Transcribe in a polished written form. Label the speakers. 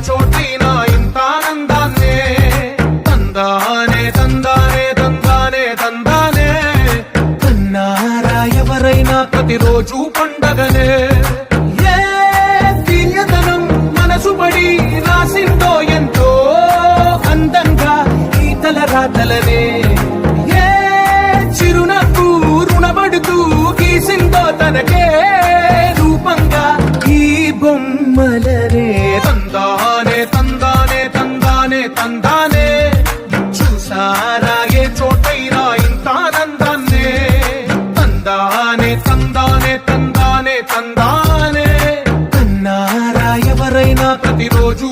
Speaker 1: చోటైనా ఇంత ఆనందాన్నే తందానే తందానే తందానే తందానే కన్నారా ఎవరైనా ప్రతిరోజు పండగనే ఏ తీయదనం మనసు పడి రాసిందో ఎంతో అందంగా ఈ తల రాతలనే